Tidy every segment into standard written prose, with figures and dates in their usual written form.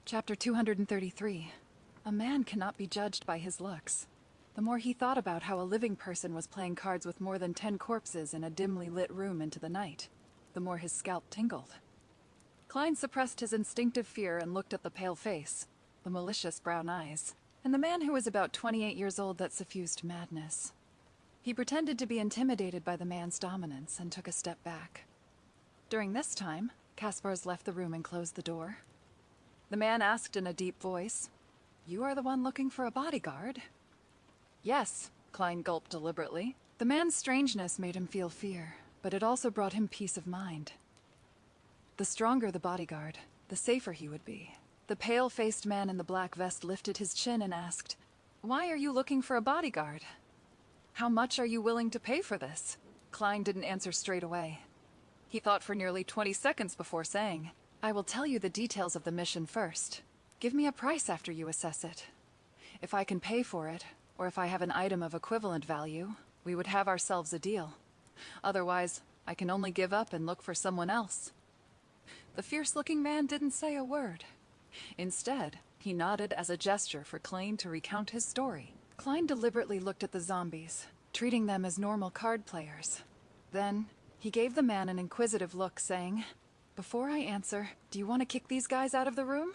Chapter 233. A man cannot be judged by his looks. The more he thought about how a living person was playing cards with more than 10 corpses in a dimly lit room into the night, the more his scalp tingled. Klein suppressed his instinctive fear and looked at the pale face, the malicious brown eyes, and the man who was about 28 years old that suffused madness. He pretended to be intimidated by the man's dominance and took a step back. During this time, Kaspars left the room and closed the door. The man asked in a deep voice, "You are the one looking for a bodyguard?" "Yes," Klein gulped deliberately. The man's strangeness made him feel fear, but it also brought him peace of mind. The stronger the bodyguard, the safer he would be. The pale-faced man in the black vest lifted his chin and asked, "Why are you looking for a bodyguard? How much are you willing to pay for this?" Klein didn't answer straight away. He thought for nearly 20 seconds before saying, "I will tell you the details of the mission first. Give me a price after you assess it. If I can pay for it, or if I have an item of equivalent value, we would have ourselves a deal. Otherwise, I can only give up and look for someone else." The fierce-looking man didn't say a word. Instead, he nodded as a gesture for Klein to recount his story. Klein deliberately looked at the zombies, treating them as normal card players. Then, he gave the man an inquisitive look, saying, "Before I answer, do you want to kick these guys out of the room?"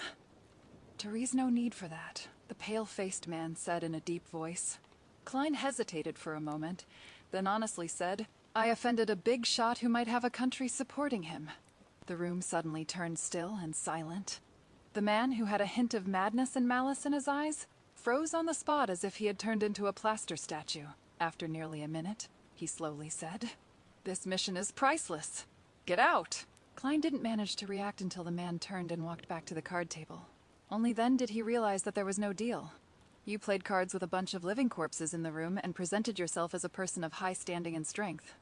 "There's no need for that," the pale-faced man said in a deep voice. Klein hesitated for a moment, then honestly said, "I offended a big shot who might have a country supporting him." The room suddenly turned still and silent. The man, who had a hint of madness and malice in his eyes, froze on the spot as if he had turned into a plaster statue. After nearly a minute, he slowly said, "This mission is priceless. Get out!" Klein didn't manage to react until the man turned and walked back to the card table. Only then did he realize that there was no deal. You played cards with a bunch of living corpses in the room and presented yourself as a person of high standing and strength.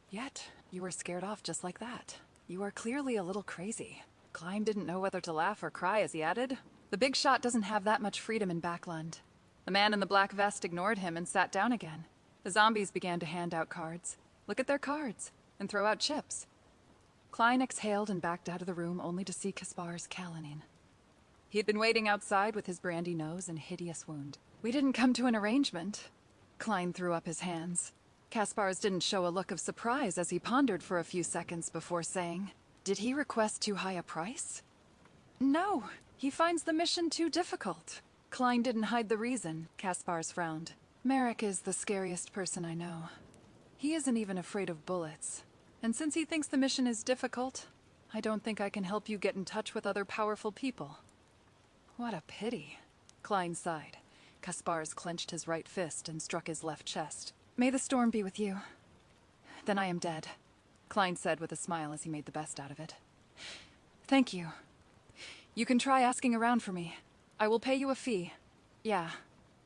Yet, you were scared off just like that. You are clearly a little crazy. Klein didn't know whether to laugh or cry as he added, "The big shot doesn't have that much freedom in Backlund." The man in the black vest ignored him and sat down again. The zombies began to hand out cards, look at their cards, and throw out chips. Klein exhaled and backed out of the room only to see Kaspars Kalinin. He had been waiting outside with his brandy nose and hideous wound. "We didn't come to an arrangement." Klein threw up his hands. Kaspars didn't show a look of surprise as he pondered for a few seconds before saying, "Did he request too high a price?" "No, he finds the mission too difficult." Klein didn't hide the reason. Kaspars frowned. "Merrick is the scariest person I know. He isn't even afraid of bullets. And since he thinks the mission is difficult, I don't think I can help you get in touch with other powerful people." "What a pity," Klein sighed. Kaspars clenched his right fist and struck his left chest. "May the storm be with you." "Then I am dead," Klein said with a smile as he made the best out of it. "Thank you. You can try asking around for me. I will pay you a fee. Yeah,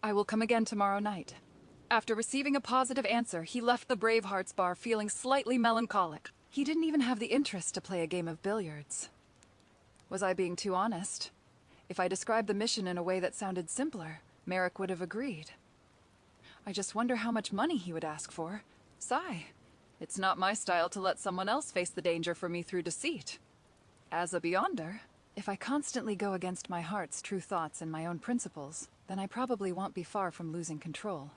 I will come again tomorrow night." After receiving a positive answer, he left the Bravehearts bar feeling slightly melancholic. He didn't even have the interest to play a game of billiards. Was I being too honest? If I described the mission in a way that sounded simpler, Merrick would have agreed. I just wonder how much money he would ask for. Sigh. It's not my style to let someone else face the danger for me through deceit. As a Beyonder, if I constantly go against my heart's true thoughts and my own principles, then I probably won't be far from losing control.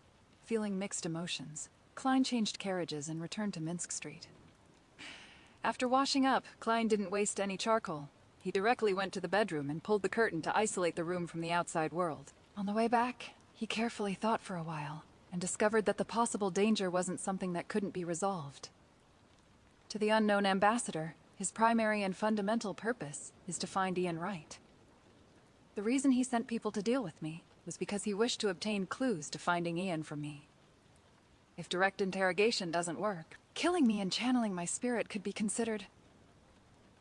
Feeling mixed emotions, Klein changed carriages and returned to Minsk Street. After washing up, Klein didn't waste any charcoal. He directly went to the bedroom and pulled the curtain to isolate the room from the outside world. On the way back, he carefully thought for a while, and discovered that the possible danger wasn't something that couldn't be resolved. To the unknown ambassador, his primary and fundamental purpose is to find Ian Wright. The reason he sent people to deal with me was because he wished to obtain clues to finding Ian from me. If direct interrogation doesn't work, killing me and channeling my spirit could be considered.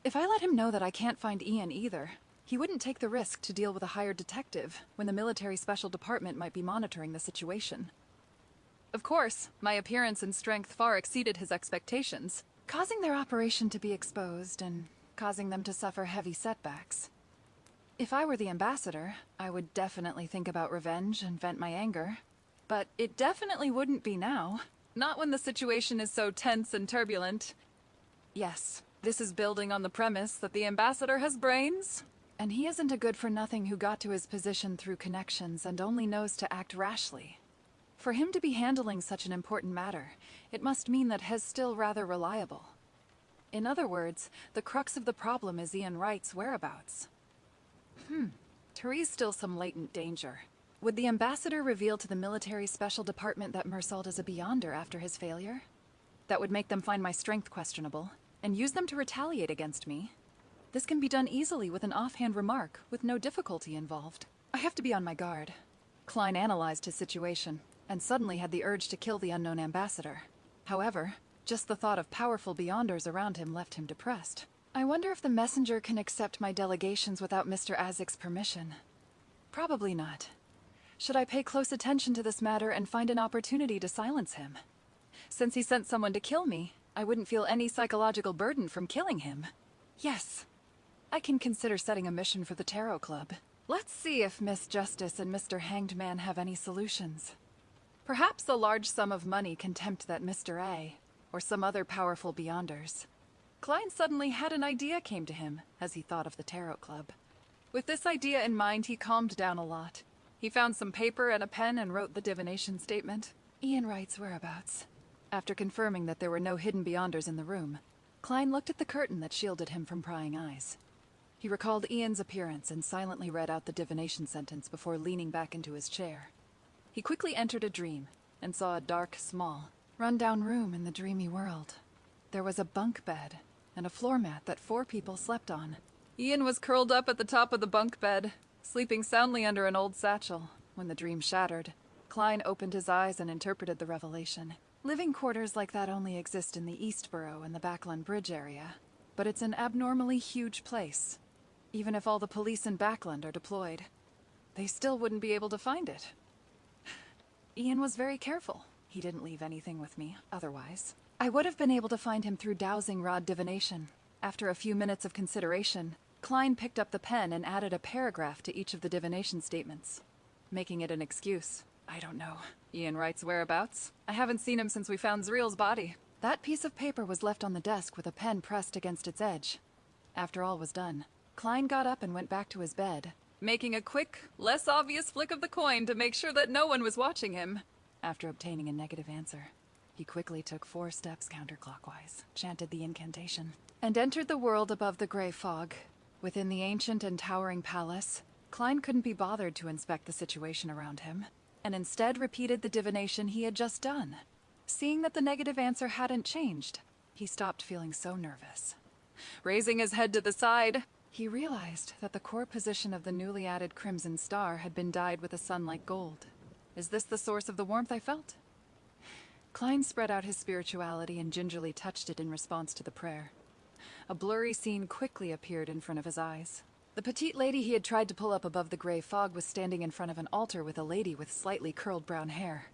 If I let him know that I can't find Ian either, he wouldn't take the risk to deal with a hired detective when the military special department might be monitoring the situation. Of course, my appearance and strength far exceeded his expectations, causing their operation to be exposed and causing them to suffer heavy setbacks. If I were the ambassador, I would definitely think about revenge and vent my anger. But it definitely wouldn't be now. Not when the situation is so tense and turbulent. Yes, this is building on the premise that the ambassador has brains And he isn't a good-for-nothing who got to his position through connections and only knows to act rashly. For him to be handling such an important matter, it must mean that Hez still rather reliable. In other words, the crux of the problem is Ian Wright's whereabouts. Therese still some latent danger. Would the ambassador reveal to the military special department that Mersault is a Beyonder after his failure? That would make them find my strength questionable, and use them to retaliate against me. This can be done easily with an offhand remark, with no difficulty involved. I have to be on my guard. Klein analyzed his situation, and suddenly had the urge to kill the unknown ambassador. However, just the thought of powerful Beyonders around him left him depressed. I wonder if the messenger can accept my delegations without Mr. Azek's permission. Probably not. Should I pay close attention to this matter and find an opportunity to silence him? Since he sent someone to kill me, I wouldn't feel any psychological burden from killing him. Yes. I can consider setting a mission for the Tarot Club. Let's see if Miss Justice and Mr. Hanged Man have any solutions. Perhaps a large sum of money can tempt that Mr. A, or some other powerful Beyonders. Klein suddenly had an idea came to him as he thought of the Tarot Club. With this idea in mind, he calmed down a lot. He found some paper and a pen and wrote the divination statement. Ian Wright's whereabouts. After confirming that there were no hidden Beyonders in the room, Klein looked at the curtain that shielded him from prying eyes. He recalled Ian's appearance and silently read out the divination sentence before leaning back into his chair. He quickly entered a dream and saw a dark, small, run-down room in the dreamy world. There was a bunk bed and a floor mat that 4 people slept on. Ian was curled up at the top of the bunk bed, sleeping soundly under an old satchel. When the dream shattered, Klein opened his eyes and interpreted the revelation. Living quarters like that only exist in the Eastborough and the Backlund Bridge area, but it's an abnormally huge place. Even if all the police in Backlund are deployed, they still wouldn't be able to find it. Ian was very careful. He didn't leave anything with me, otherwise. I would have been able to find him through dowsing rod divination. After a few minutes of consideration, Klein picked up the pen and added a paragraph to each of the divination statements, making it an excuse. I don't know. Ian Wright's whereabouts? I haven't seen him since we found Zreel's body. That piece of paper was left on the desk with a pen pressed against its edge. After all was done, Klein got up and went back to his bed, making a quick, less obvious flick of the coin to make sure that no one was watching him. After obtaining a negative answer, he quickly took 4 steps counterclockwise, chanted the incantation, and entered the world above the gray fog. Within the ancient and towering palace, Klein couldn't be bothered to inspect the situation around him, and instead repeated the divination he had just done. Seeing that the negative answer hadn't changed, he stopped feeling so nervous. Raising his head to the side, he realized that the core position of the newly added crimson star had been dyed with a sun-like gold. Is this the source of the warmth I felt? Klein spread out his spirituality and gingerly touched it in response to the prayer. A blurry scene quickly appeared in front of his eyes. The petite lady he had tried to pull up above the gray fog was standing in front of an altar with a lady with slightly curled brown hair.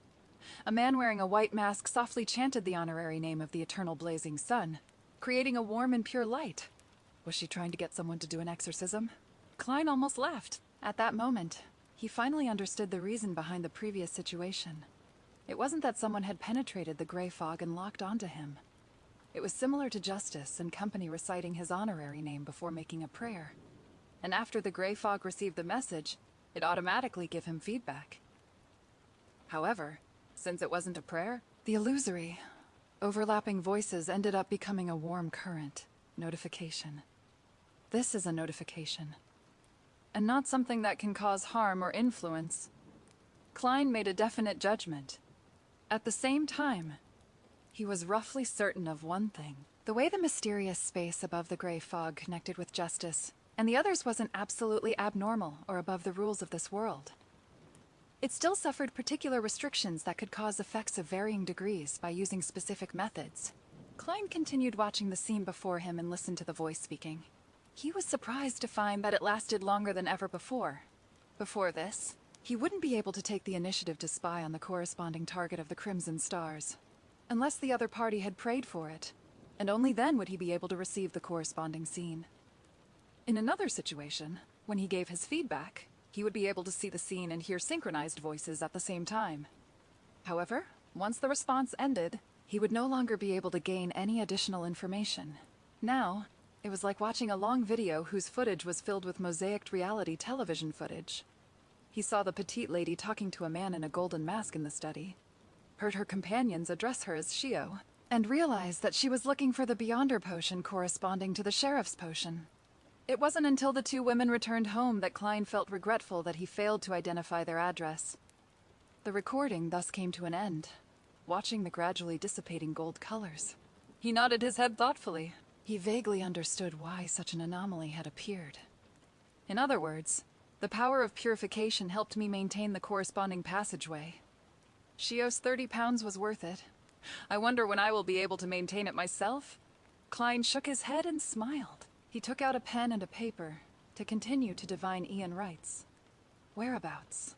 A man wearing a white mask softly chanted the honorary name of the eternal blazing sun, creating a warm and pure light. Was she trying to get someone to do an exorcism? Klein almost laughed. At that moment, he finally understood the reason behind the previous situation. It wasn't that someone had penetrated the gray fog and locked onto him. It was similar to Justice and company reciting his honorary name before making a prayer. And after the gray fog received the message, it automatically gave him feedback. However, since it wasn't a prayer, the illusory, overlapping voices ended up becoming a warm current. Notification. This is a notification. And not something that can cause harm or influence. Klein made a definite judgment. At the same time, he was roughly certain of one thing. The way the mysterious space above the gray fog connected with Justice, and the others wasn't absolutely abnormal or above the rules of this world. It still suffered particular restrictions that could cause effects of varying degrees by using specific methods. Klein continued watching the scene before him and listened to the voice speaking. He was surprised to find that it lasted longer than ever before. Before this, he wouldn't be able to take the initiative to spy on the corresponding target of the Crimson Stars, unless the other party had prayed for it, and only then would he be able to receive the corresponding scene. In another situation, when he gave his feedback, he would be able to see the scene and hear synchronized voices at the same time. However, once the response ended, he would no longer be able to gain any additional information. Now, It was like watching a long video whose footage was filled with mosaicked reality television footage. He saw the petite lady talking to a man in a golden mask in the study, heard her companions address her as Shio, and realized that she was looking for the Beyonder potion corresponding to the sheriff's potion. It wasn't until the two women returned home that Klein felt regretful that he failed to identify their address. The recording thus came to an end, watching the gradually dissipating gold colors. He nodded his head thoughtfully. He vaguely understood why such an anomaly had appeared. In other words, the power of purification helped me maintain the corresponding passageway. Shio's 30 pounds was worth it. I wonder when I will be able to maintain it myself? Klein shook his head and smiled. He took out a pen and a paper to continue to divine Ian Wright's whereabouts.